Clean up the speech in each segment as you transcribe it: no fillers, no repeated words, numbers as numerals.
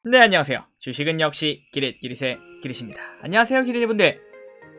네, 안녕하세요. 주식은 역시 기릿기릿의 기릿입니다. 안녕하세요, 기릿이분들.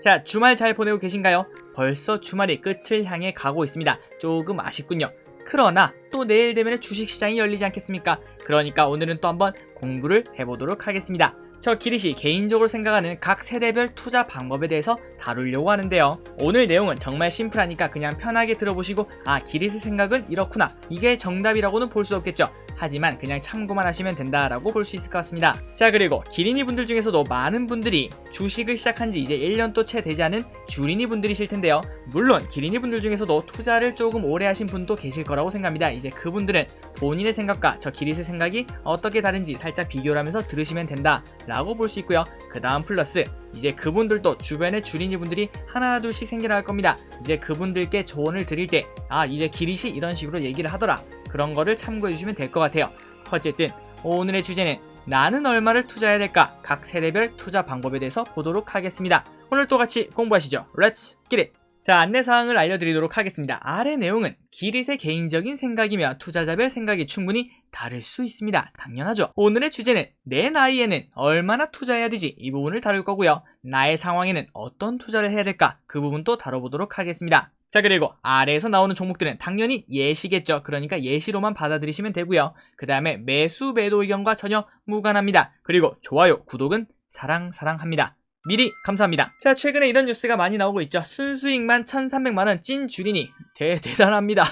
자, 주말 잘 보내고 계신가요? 벌써 주말이 끝을 향해 가고 있습니다. 조금 아쉽군요. 그러나 또 내일 되면 주식시장이 열리지 않겠습니까? 그러니까 오늘은 또 한번 공부를 해보도록 하겠습니다. 저 기릿이 개인적으로 생각하는 각 세대별 투자 방법에 대해서 다루려고 하는데요. 오늘 내용은 정말 심플하니까 그냥 편하게 들어보시고 기릿의 생각은 이렇구나, 이게 정답이라고는 볼 수 없겠죠. 하지만 그냥 참고만 하시면 된다라고 볼 수 있을 것 같습니다. 자, 그리고 기린이 분들 중에서도 많은 분들이 주식을 시작한 지 이제 1년도 채 되지 않은 주린이 분들이실 텐데요. 물론 기린이 분들 중에서도 투자를 조금 오래 하신 분도 계실 거라고 생각합니다. 이제 그분들은 본인의 생각과 저 기릿의 생각이 어떻게 다른지 살짝 비교를 하면서 들으시면 된다 라고 볼 수 있고요. 그 다음 플러스 이제 그분들도 주변에 주린이 분들이 하나 둘씩 생겨날 겁니다. 이제 그분들께 조언을 드릴 때 이제 기릿이 이런 식으로 얘기를 하더라, 그런 거를 참고해 주시면 될 것 같아요. 어쨌든 오늘의 주제는 나는 얼마를 투자해야 될까? 각 세대별 투자 방법에 대해서 보도록 하겠습니다. 오늘 또 같이 공부하시죠. Let's get it! 자, 안내사항을 알려드리도록 하겠습니다. 아래 내용은 기릿의 개인적인 생각이며 투자자별 생각이 충분히 다를 수 있습니다. 당연하죠. 오늘의 주제는 내 나이에는 얼마나 투자해야 되지, 이 부분을 다룰 거고요. 나의 상황에는 어떤 투자를 해야 될까, 그 부분도 다뤄보도록 하겠습니다. 자, 그리고 아래에서 나오는 종목들은 당연히 예시겠죠. 그러니까 예시로만 받아들이시면 되고요. 그 다음에 매수 매도 의견과 전혀 무관합니다. 그리고 좋아요, 구독은 사랑합니다. 미리 감사합니다. 자, 최근에 이런 뉴스가 많이 나오고 있죠. 순수익만 1300만원 찐 주린이 대단합니다.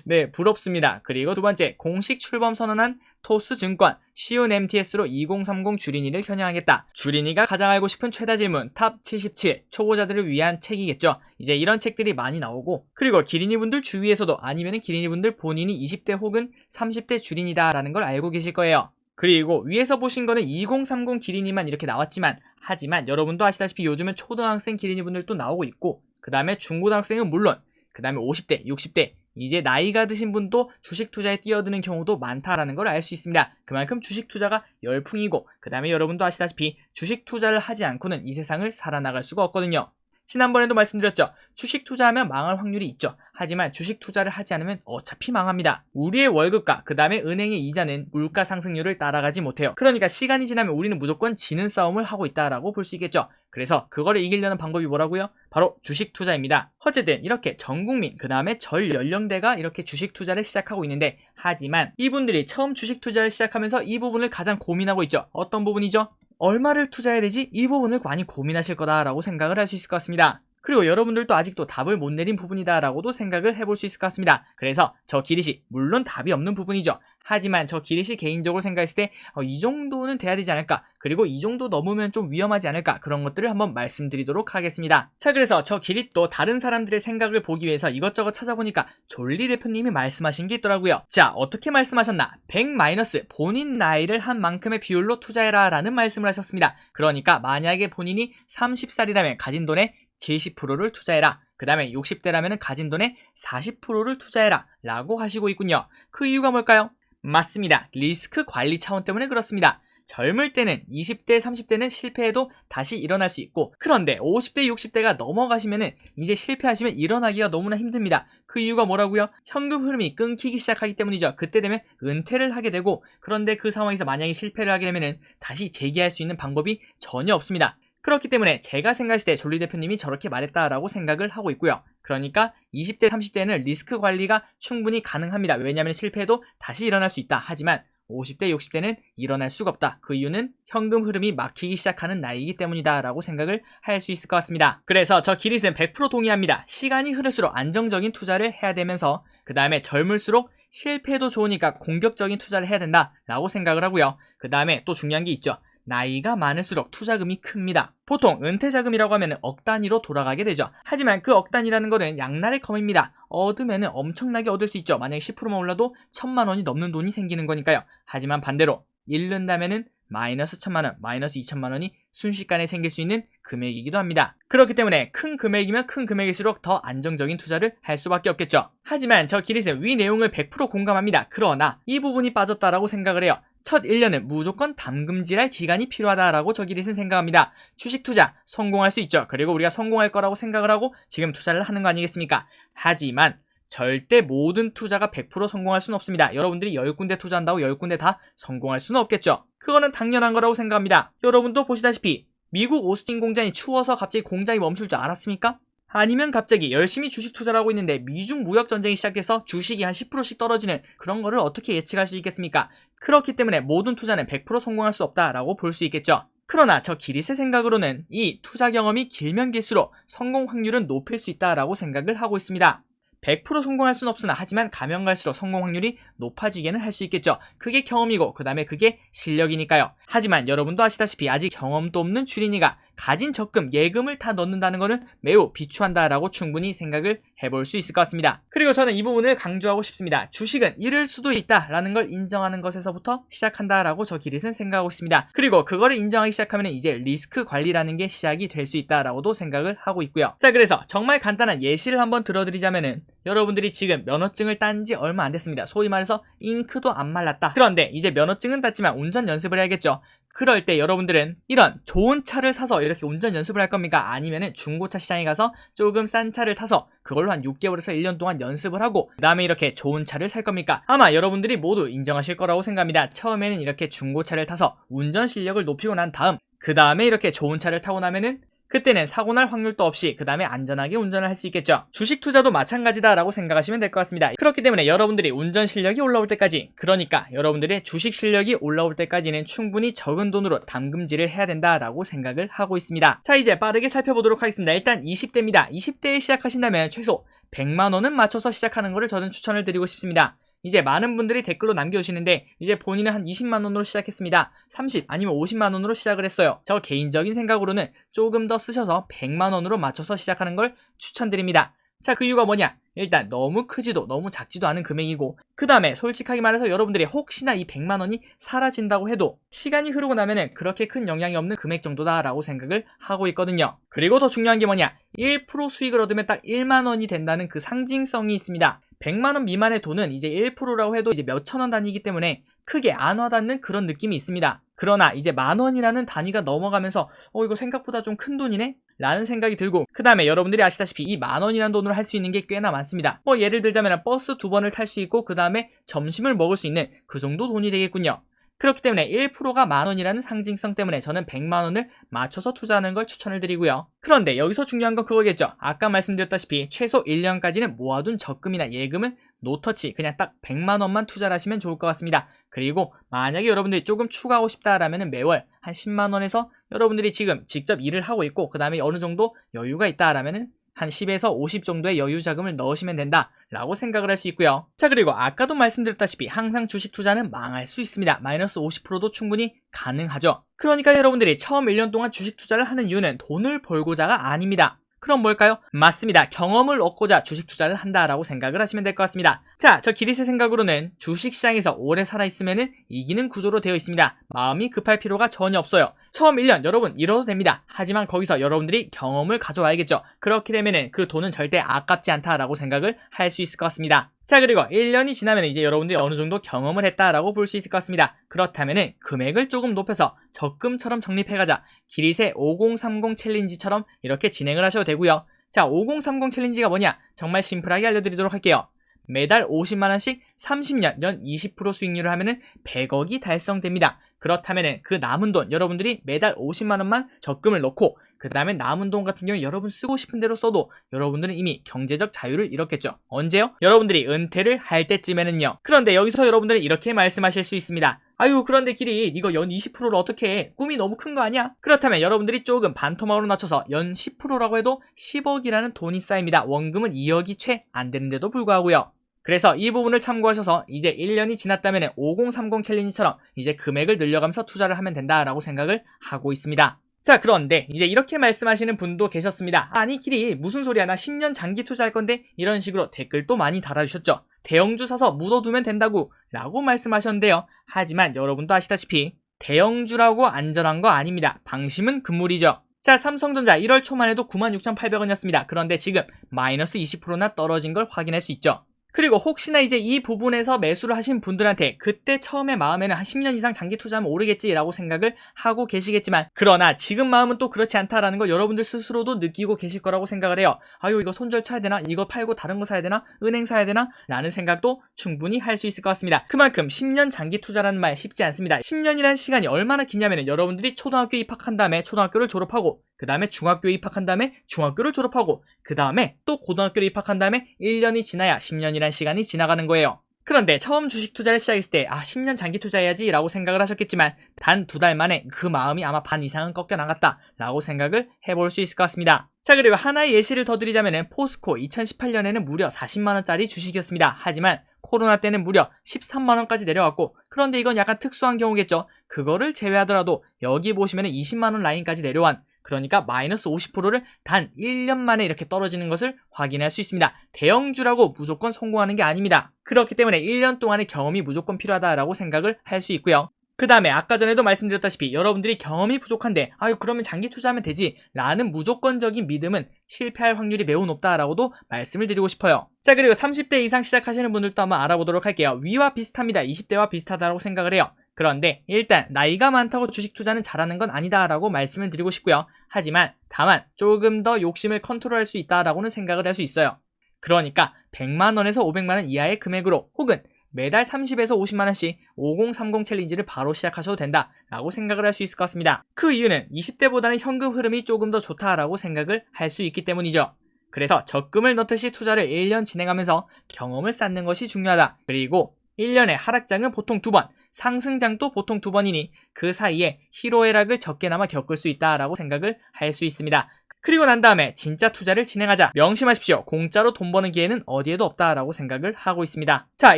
네, 부럽습니다. 그리고 두 번째, 공식 출범 선언한 토스증권 시운 MTS로 2030 주린이를 겨냥하겠다. 주린이가 가장 알고 싶은 최다 질문 탑 77, 초보자들을 위한 책이겠죠. 이제 이런 책들이 많이 나오고, 그리고 기린이분들 주위에서도 아니면 기린이분들 본인이 20대 혹은 30대 주린이다 라는 걸 알고 계실 거예요. 그리고 위에서 보신 거는 2030 기린이만 이렇게 나왔지만, 하지만 여러분도 아시다시피 요즘은 초등학생 기린이분들도 나오고 있고, 그 다음에 중고등학생은 물론, 그 다음에 50대, 60대, 이제 나이가 드신 분도 주식 투자에 뛰어드는 경우도 많다라는 걸 알 수 있습니다. 그만큼 주식 투자가 열풍이고, 그 다음에 여러분도 아시다시피 주식 투자를 하지 않고는 이 세상을 살아나갈 수가 없거든요. 지난번에도 말씀드렸죠. 주식 투자하면 망할 확률이 있죠. 하지만 주식 투자를 하지 않으면 어차피 망합니다. 우리의 월급과 그 다음에 은행의 이자는 물가 상승률을 따라가지 못해요. 그러니까 시간이 지나면 우리는 무조건 지는 싸움을 하고 있다라고 볼 수 있겠죠. 그래서 그거를 이기려는 방법이 뭐라고요? 바로 주식 투자입니다. 어쨌든 이렇게 전국민, 그 다음에 전 연령대가 이렇게 주식 투자를 시작하고 있는데, 하지만 이분들이 처음 주식 투자를 시작하면서 이 부분을 가장 고민하고 있죠. 어떤 부분이죠? 얼마를 투자해야 되지? 이 부분을 많이 고민하실 거다라고 생각을 할 수 있을 것 같습니다. 그리고 여러분들도 아직도 답을 못 내린 부분이다라고도 생각을 해볼 수 있을 것 같습니다. 그래서 저 기릿이 물론 답이 없는 부분이죠. 하지만 저 기릿이 개인적으로 생각했을 때 이 정도는 돼야 되지 않을까, 그리고 이 정도 넘으면 좀 위험하지 않을까, 그런 것들을 한번 말씀드리도록 하겠습니다. 자, 그래서 저 기릿도 다른 사람들의 생각을 보기 위해서 이것저것 찾아보니까 졸리 대표님이 말씀하신 게 있더라고요. 자, 어떻게 말씀하셨나? 100- 본인 나이를 한 만큼의 비율로 투자해라 라는 말씀을 하셨습니다. 그러니까 만약에 본인이 30살이라면 가진 돈의 70%를 투자해라, 그 다음에 60대라면 가진 돈의 40%를 투자해라 라고 하시고 있군요. 그 이유가 뭘까요? 맞습니다. 리스크 관리 차원 때문에 그렇습니다. 젊을 때는 20대, 30대는 실패해도 다시 일어날 수 있고, 그런데 50대, 60대가 넘어가시면은 이제 실패하시면 일어나기가 너무나 힘듭니다. 그 이유가 뭐라고요? 현금 흐름이 끊기기 시작하기 때문이죠. 그때 되면 은퇴를 하게 되고, 그런데 그 상황에서 만약에 실패를 하게 되면은 다시 재기할 수 있는 방법이 전혀 없습니다. 그렇기 때문에 제가 생각했을 때 졸리 대표님이 저렇게 말했다라고 생각을 하고 있고요. 그러니까 20대, 30대는 리스크 관리가 충분히 가능합니다. 왜냐하면 실패해도 다시 일어날 수 있다. 하지만 50대, 60대는 일어날 수가 없다. 그 이유는 현금 흐름이 막히기 시작하는 나이이기 때문이다 라고 생각을 할 수 있을 것 같습니다. 그래서 저 기릿은 100% 동의합니다. 시간이 흐를수록 안정적인 투자를 해야 되면서, 그 다음에 젊을수록 실패도 좋으니까 공격적인 투자를 해야 된다 라고 생각을 하고요. 그 다음에 또 중요한 게 있죠. 나이가 많을수록 투자금이 큽니다. 보통 은퇴자금이라고 하면 억 단위로 돌아가게 되죠. 하지만 그 억 단위라는 것은 양날의 검입니다. 얻으면 엄청나게 얻을 수 있죠. 만약에 10%만 올라도 1000만 원이 넘는 돈이 생기는 거니까요. 하지만 반대로 잃는다면은 마이너스 1000만 원, 마이너스 2000만 원이 순식간에 생길 수 있는 금액이기도 합니다. 그렇기 때문에 큰 금액이면 큰 금액일수록 더 안정적인 투자를 할 수밖에 없겠죠. 하지만 저 기릿은 위 내용을 100% 공감합니다. 그러나 이 부분이 빠졌다라고 생각을 해요. 첫 1년은 무조건 담금질할 기간이 필요하다라고 저 기릿은 생각합니다. 주식 투자 성공할 수 있죠. 그리고 우리가 성공할 거라고 생각을 하고 지금 투자를 하는 거 아니겠습니까? 하지만 절대 모든 투자가 100% 성공할 수는 없습니다. 여러분들이 10군데 투자한다고 10군데 다 성공할 수는 없겠죠. 그거는 당연한 거라고 생각합니다. 여러분도 보시다시피 미국 오스틴 공장이 추워서 갑자기 공장이 멈출 줄 알았습니까? 아니면 갑자기 열심히 주식 투자를 하고 있는데 미중 무역 전쟁이 시작해서 주식이 한 10%씩 떨어지는 그런 거를 어떻게 예측할 수 있겠습니까? 그렇기 때문에 모든 투자는 100% 성공할 수 없다라고 볼 수 있겠죠. 그러나 저 기릿의 생각으로는 이 투자 경험이 길면 길수록 성공 확률은 높일 수 있다라고 생각을 하고 있습니다. 100% 성공할 수는 없으나 하지만 가면 갈수록 성공 확률이 높아지게는 할 수 있겠죠. 그게 경험이고 그 다음에 그게 실력이니까요. 하지만 여러분도 아시다시피 아직 경험도 없는 주린이가 가진 적금, 예금을 다 넣는다는 것은 매우 비추한다라고 충분히 생각을 해볼 수 있을 것 같습니다. 그리고 저는 이 부분을 강조하고 싶습니다. 주식은 잃을 수도 있다라는 걸 인정하는 것에서부터 시작한다라고 저 기릿은 생각하고 있습니다. 그리고 그거를 인정하기 시작하면 이제 리스크 관리라는 게 시작이 될 수 있다라고도 생각을 하고 있고요. 자, 그래서 정말 간단한 예시를 한번 들어드리자면은 여러분들이 지금 면허증을 딴 지 얼마 안 됐습니다. 소위 말해서 잉크도 안 말랐다. 그런데 이제 면허증은 땄지만 운전 연습을 해야겠죠. 그럴 때 여러분들은 이런 좋은 차를 사서 이렇게 운전 연습을 할 겁니까? 아니면은 중고차 시장에 가서 조금 싼 차를 타서 그걸로 한 6개월에서 1년 동안 연습을 하고 그 다음에 이렇게 좋은 차를 살 겁니까? 아마 여러분들이 모두 인정하실 거라고 생각합니다. 처음에는 이렇게 중고차를 타서 운전 실력을 높이고 난 다음 그 다음에 이렇게 좋은 차를 타고 나면은 그때는 사고 날 확률도 없이 그 다음에 안전하게 운전을 할 수 있겠죠. 주식 투자도 마찬가지다라고 생각하시면 될 것 같습니다. 그렇기 때문에 여러분들이 운전 실력이 올라올 때까지, 그러니까 여러분들의 주식 실력이 올라올 때까지는 충분히 적은 돈으로 담금질을 해야 된다라고 생각을 하고 있습니다. 자, 이제 빠르게 살펴보도록 하겠습니다. 일단 20대입니다. 20대에 시작하신다면 최소 100만원은 맞춰서 시작하는 것을 저는 추천을 드리고 싶습니다. 이제 많은 분들이 댓글로 남겨주시는데 이제 본인은 한 20만원으로 시작했습니다. 30 아니면 50만원으로 시작을 했어요. 저 개인적인 생각으로는 조금 더 쓰셔서 100만원으로 맞춰서 시작하는 걸 추천드립니다. 자, 그 이유가 뭐냐? 일단 너무 크지도 너무 작지도 않은 금액이고 그 다음에 솔직하게 말해서 여러분들이 혹시나 이 100만원이 사라진다고 해도 시간이 흐르고 나면은 그렇게 큰 영향이 없는 금액 정도다라고 생각을 하고 있거든요. 그리고 더 중요한 게 뭐냐? 1% 수익을 얻으면 딱 1만원이 된다는 그 상징성이 있습니다. 100만원 미만의 돈은 이제 1%라고 해도 이제 몇천원 단위이기 때문에 크게 안 와닿는 그런 느낌이 있습니다. 그러나 이제 만원이라는 단위가 넘어가면서 이거 생각보다 좀 큰 돈이네? 라는 생각이 들고 그 다음에 여러분들이 아시다시피 이 만원이라는 돈으로 할 수 있는 게 꽤나 많습니다. 예를 들자면 버스 2번을 탈 수 있고 그 다음에 점심을 먹을 수 있는 그 정도 돈이 되겠군요. 그렇기 때문에 1%가 만원이라는 상징성 때문에 저는 100만원을 맞춰서 투자하는 걸 추천을 드리고요. 그런데 여기서 중요한 건 그거겠죠. 아까 말씀드렸다시피 최소 1년까지는 모아둔 적금이나 예금은 노터치 그냥 딱 100만원만 투자를 하시면 좋을 것 같습니다. 그리고 만약에 여러분들이 조금 추가하고 싶다라면 매월 한 10만원에서 여러분들이 지금 직접 일을 하고 있고 그 다음에 어느 정도 여유가 있다라면은 한 10에서 50 정도의 여유 자금을 넣으시면 된다라고 생각을 할 수 있고요. 자, 그리고 아까도 말씀드렸다시피 항상 주식 투자는 망할 수 있습니다. 마이너스 50%도 충분히 가능하죠. 그러니까 여러분들이 처음 1년 동안 주식 투자를 하는 이유는 돈을 벌고자가 아닙니다. 그럼 뭘까요? 맞습니다. 경험을 얻고자 주식 투자를 한다라고 생각을 하시면 될 것 같습니다. 자, 저 기릿의 생각으로는 주식시장에서 오래 살아있으면 이기는 구조로 되어 있습니다. 마음이 급할 필요가 전혀 없어요. 처음 1년 여러분 잃어도 됩니다. 하지만 거기서 여러분들이 경험을 가져와야겠죠. 그렇게 되면 그 돈은 절대 아깝지 않다라고 생각을 할 수 있을 것 같습니다. 자, 그리고 1년이 지나면 이제 여러분들이 어느 정도 경험을 했다라고 볼 수 있을 것 같습니다. 그렇다면 금액을 조금 높여서 적금처럼 적립해가자 기릿의 5030 챌린지처럼 이렇게 진행을 하셔도 되고요. 자, 5030 챌린지가 뭐냐? 정말 심플하게 알려드리도록 할게요. 매달 50만원씩 30년 연 20% 수익률을 하면은 100억이 달성됩니다. 그렇다면은 그 남은 돈 여러분들이 매달 50만원만 적금을 넣고 그 다음에 남은 돈 같은 경우 여러분 쓰고 싶은 대로 써도 여러분들은 이미 경제적 자유를 잃었겠죠. 언제요? 여러분들이 은퇴를 할 때쯤에는요. 그런데 여기서 여러분들은 이렇게 말씀하실 수 있습니다. 아유, 그런데 길이 이거 연 20%를 어떻게 해? 꿈이 너무 큰 거 아니야? 그렇다면 여러분들이 조금 반토막으로 낮춰서 연 10%라고 해도 10억이라는 돈이 쌓입니다. 원금은 2억이 채 안 되는데도 불구하고요. 그래서 이 부분을 참고하셔서 이제 1년이 지났다면 5030 챌린지처럼 이제 금액을 늘려가면서 투자를 하면 된다라고 생각을 하고 있습니다. 자, 그런데 이제 이렇게 말씀하시는 분도 계셨습니다. 아니, 길이 무슨 소리야? 나 10년 장기 투자할 건데? 이런 식으로 댓글도 많이 달아주셨죠. 대형주 사서 묻어두면 된다고 라고 말씀하셨는데요. 하지만 여러분도 아시다시피 대형주라고 안전한 거 아닙니다. 방심은 금물이죠. 자, 삼성전자 1월 초만 해도 96,800원이었습니다. 그런데 지금 마이너스 20%나 떨어진 걸 확인할 수 있죠. 그리고 혹시나 이제 이 부분에서 매수를 하신 분들한테 그때 처음에 마음에는 한 10년 이상 장기 투자하면 오르겠지라고 생각을 하고 계시겠지만, 그러나 지금 마음은 또 그렇지 않다라는 걸 여러분들 스스로도 느끼고 계실 거라고 생각을 해요. 아유, 이거 손절 쳐야 되나? 이거 팔고 다른 거 사야 되나? 은행 사야 되나? 라는 생각도 충분히 할 수 있을 것 같습니다. 그만큼 10년 장기 투자라는 말 쉽지 않습니다. 10년이라는 시간이 얼마나 기냐면 여러분들이 초등학교 입학한 다음에 초등학교를 졸업하고, 그 다음에 중학교에 입학한 다음에 중학교를 졸업하고, 그 다음에 또 고등학교를 입학한 다음에 1년이 지나야 10년이란 시간이 지나가는 거예요. 그런데 처음 주식 투자를 시작했을 때 10년 장기 투자해야지 라고 생각을 하셨겠지만, 단 2달 만에 그 마음이 아마 반 이상은 꺾여 나갔다 라고 생각을 해볼 수 있을 것 같습니다. 자, 그리고 하나의 예시를 더 드리자면 포스코 2018년에는 무려 40만원짜리 주식이었습니다. 하지만 코로나 때는 무려 13만원까지 내려왔고, 그런데 이건 약간 특수한 경우겠죠. 그거를 제외하더라도 여기 보시면 20만원 라인까지 내려온, 그러니까 마이너스 50%를 단 1년 만에 이렇게 떨어지는 것을 확인할 수 있습니다. 대형주라고 무조건 성공하는 게 아닙니다. 그렇기 때문에 1년 동안의 경험이 무조건 필요하다라고 생각을 할 수 있고요. 그 다음에 아까 전에도 말씀드렸다시피 여러분들이 경험이 부족한데 아유 그러면 장기 투자하면 되지 라는 무조건적인 믿음은 실패할 확률이 매우 높다라고도 말씀을 드리고 싶어요. 자, 그리고 30대 이상 시작하시는 분들도 한번 알아보도록 할게요. 위와 비슷합니다. 20대와 비슷하다고 생각을 해요. 그런데 일단 나이가 많다고 주식 투자는 잘하는 건 아니다라고 말씀을 드리고 싶고요. 하지만 다만 조금 더 욕심을 컨트롤할 수 있다라고는 생각을 할 수 있어요. 그러니까 100만원에서 500만원 이하의 금액으로 혹은 매달 30에서 50만원씩 5030 챌린지를 바로 시작하셔도 된다라고 생각을 할 수 있을 것 같습니다. 그 이유는 20대보다는 현금 흐름이 조금 더 좋다라고 생각을 할 수 있기 때문이죠. 그래서 적금을 넣듯이 투자를 1년 진행하면서 경험을 쌓는 것이 중요하다. 그리고 1년에 하락장은 보통 2번, 상승장도 보통 2번이니 그 사이에 희로애락을 적게나마 겪을 수 있다라고 생각을 할 수 있습니다. 그리고 난 다음에 진짜 투자를 진행하자. 명심하십시오. 공짜로 돈 버는 기회는 어디에도 없다라고 생각을 하고 있습니다. 자,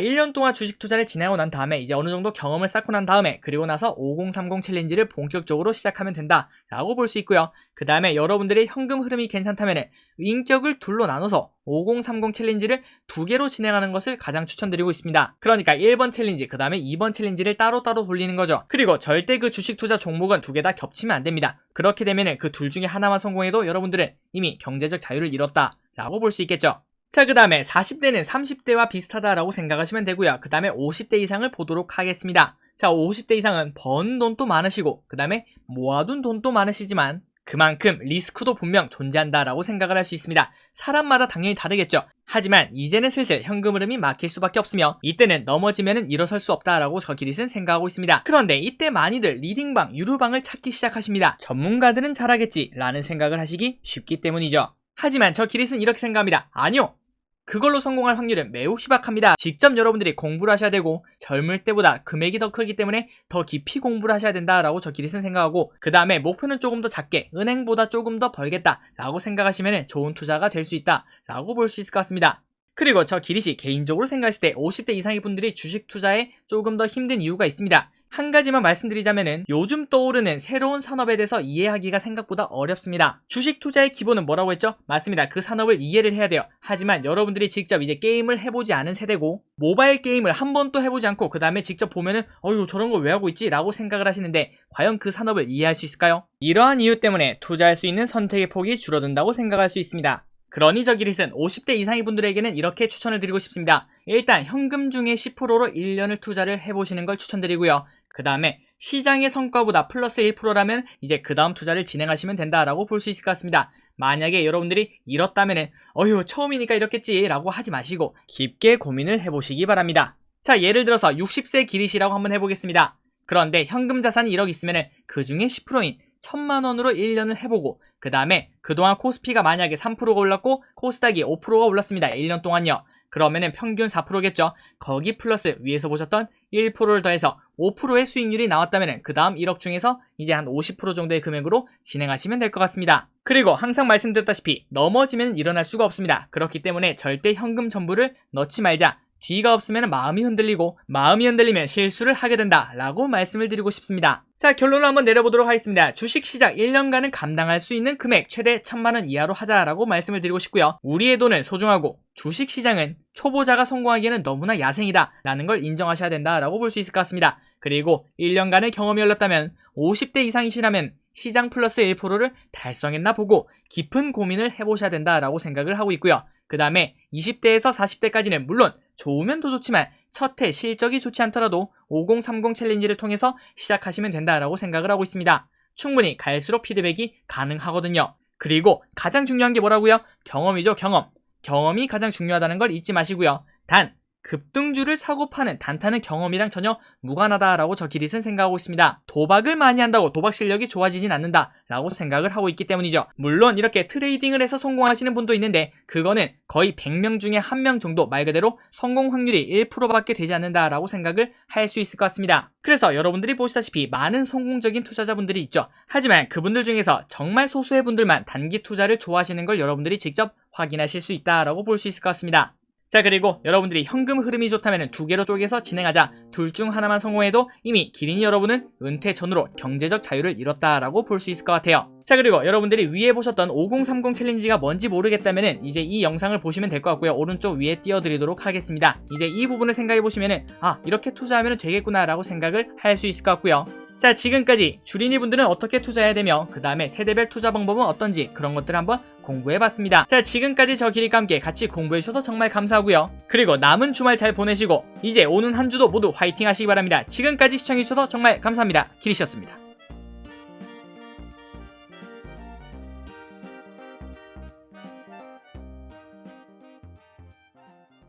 1년 동안 주식 투자를 진행하고 난 다음에 이제 어느 정도 경험을 쌓고 난 다음에 그리고 나서 5030 챌린지를 본격적으로 시작하면 된다라고 볼 수 있고요. 그 다음에 여러분들의 현금 흐름이 괜찮다면 인격을 둘로 나눠서 5030 챌린지를 2개로 진행하는 것을 가장 추천드리고 있습니다. 그러니까 1번 챌린지, 그 다음에 2번 챌린지를 따로따로 돌리는 거죠. 그리고 절대 그 주식 투자 종목은 2개 다 겹치면 안 됩니다. 그렇게 되면 그 둘 중에 하나만 성공해도 여러분들은 이미 경제적 자유를 잃었다라고 볼 수 있겠죠. 자, 그 다음에 40대는 30대와 비슷하다라고 생각하시면 되고요. 그 다음에 50대 이상을 보도록 하겠습니다. 자, 50대 이상은 번 돈도 많으시고 그 다음에 모아둔 돈도 많으시지만 그만큼 리스크도 분명 존재한다라고 생각을 할 수 있습니다. 사람마다 당연히 다르겠죠. 하지만 이제는 슬슬 현금 흐름이 막힐 수밖에 없으며 이때는 넘어지면은 일어설 수 없다라고 저 기릿은 생각하고 있습니다. 그런데 이때 많이들 리딩방, 유료방을 찾기 시작하십니다. 전문가들은 잘하겠지 라는 생각을 하시기 쉽기 때문이죠. 하지만 저 기릿은 이렇게 생각합니다. 아니요! 그걸로 성공할 확률은 매우 희박합니다. 직접 여러분들이 공부를 하셔야 되고 젊을 때보다 금액이 더 크기 때문에 더 깊이 공부를 하셔야 된다라고 저 기릿은 생각하고 그 다음에 목표는 조금 더 작게 은행보다 조금 더 벌겠다라고 생각하시면 좋은 투자가 될 수 있다라고 볼 수 있을 것 같습니다. 그리고 저 기릿이 개인적으로 생각했을 때 50대 이상의 분들이 주식 투자에 조금 더 힘든 이유가 있습니다. 한 가지만 말씀드리자면은 요즘 떠오르는 새로운 산업에 대해서 이해하기가 생각보다 어렵습니다. 주식 투자의 기본은 뭐라고 했죠? 맞습니다. 그 산업을 이해를 해야 돼요. 하지만 여러분들이 직접 이제 게임을 해보지 않은 세대고 모바일 게임을 한 번도 해보지 않고 그 다음에 직접 보면은 어휴 저런 걸 왜 하고 있지? 라고 생각을 하시는데 과연 그 산업을 이해할 수 있을까요? 이러한 이유 때문에 투자할 수 있는 선택의 폭이 줄어든다고 생각할 수 있습니다. 그러니 저 기릿은 50대 이상의 분들에게는 이렇게 추천을 드리고 싶습니다. 일단 현금 중에 10%로 1년을 투자를 해보시는 걸 추천드리고요. 그 다음에 시장의 성과보다 플러스 1%라면 이제 그 다음 투자를 진행하시면 된다라고 볼 수 있을 것 같습니다. 만약에 여러분들이 이렇다면은 어휴 처음이니까 이렇겠지 라고 하지 마시고 깊게 고민을 해보시기 바랍니다. 자, 예를 들어서 60세 기릿이라고 한번 해보겠습니다. 그런데 현금 자산이 1억 있으면은 그 중에 10%인 1000만원으로 1년을 해보고 그 다음에 그동안 코스피가 만약에 3%가 올랐고 코스닥이 5%가 올랐습니다. 1년 동안요. 그러면은 평균 4%겠죠. 거기 플러스 위에서 보셨던 1%를 더해서 5%의 수익률이 나왔다면 그 다음 1억 중에서 이제 한 50% 정도의 금액으로 진행하시면 될 것 같습니다. 그리고 항상 말씀드렸다시피 넘어지면 일어날 수가 없습니다. 그렇기 때문에 절대 현금 전부를 넣지 말자. 뒤가 없으면 마음이 흔들리고 마음이 흔들리면 실수를 하게 된다 라고 말씀을 드리고 싶습니다. 자, 결론을 한번 내려보도록 하겠습니다. 주식시작 1년간은 감당할 수 있는 금액 최대 1000만원 이하로 하자라고 말씀을 드리고 싶고요. 우리의 돈은 소중하고 주식시장은 초보자가 성공하기에는 너무나 야생이다 라는 걸 인정하셔야 된다라고 볼 수 있을 것 같습니다. 그리고 1년간의 경험이 흘렀다면 50대 이상이시라면 시장 플러스 1%를 달성했나 보고 깊은 고민을 해보셔야 된다라고 생각을 하고 있고요. 그 다음에 20대에서 40대까지는 물론 좋으면 더 좋지만 첫 해 실적이 좋지 않더라도 5030 챌린지를 통해서 시작하시면 된다라고 생각을 하고 있습니다. 충분히 갈수록 피드백이 가능하거든요. 그리고 가장 중요한 게 뭐라고요? 경험이죠, 경험. 경험이 가장 중요하다는 걸 잊지 마시고요. 단, 급등주를 사고 파는 단타는 경험이랑 전혀 무관하다라고 저 기릿은 생각하고 있습니다. 도박을 많이 한다고 도박 실력이 좋아지진 않는다라고 생각을 하고 있기 때문이죠. 물론 이렇게 트레이딩을 해서 성공하시는 분도 있는데 그거는 거의 100명 중에 1명 정도 말 그대로 성공 확률이 1%밖에 되지 않는다라고 생각을 할 수 있을 것 같습니다. 그래서 여러분들이 보시다시피 많은 성공적인 투자자분들이 있죠. 하지만 그분들 중에서 정말 소수의 분들만 단기 투자를 좋아하시는 걸 여러분들이 직접 확인하실 수 있다라고 볼 수 있을 것 같습니다. 자, 그리고 여러분들이 현금 흐름이 좋다면 두 개로 쪼개서 진행하자. 둘 중 하나만 성공해도 이미 기린이 여러분은 은퇴 전후로 경제적 자유를 이뤘다라고 볼 수 있을 것 같아요. 자, 그리고 여러분들이 위에 보셨던 5030 챌린지가 뭔지 모르겠다면 이제 이 영상을 보시면 될 것 같고요. 오른쪽 위에 띄워드리도록 하겠습니다. 이제 이 부분을 생각해 보시면 이렇게 투자하면 되겠구나 라고 생각을 할 수 있을 것 같고요. 자, 지금까지 주린이 분들은 어떻게 투자해야 되며 그 다음에 세대별 투자 방법은 어떤지 그런 것들을 한번 공부해봤습니다. 자, 지금까지 저 기릿과 함께 같이 공부해주셔서 정말 감사하고요. 그리고 남은 주말 잘 보내시고 이제 오는 한 주도 모두 화이팅 하시기 바랍니다. 지금까지 시청해주셔서 정말 감사합니다. 기릿이었습니다.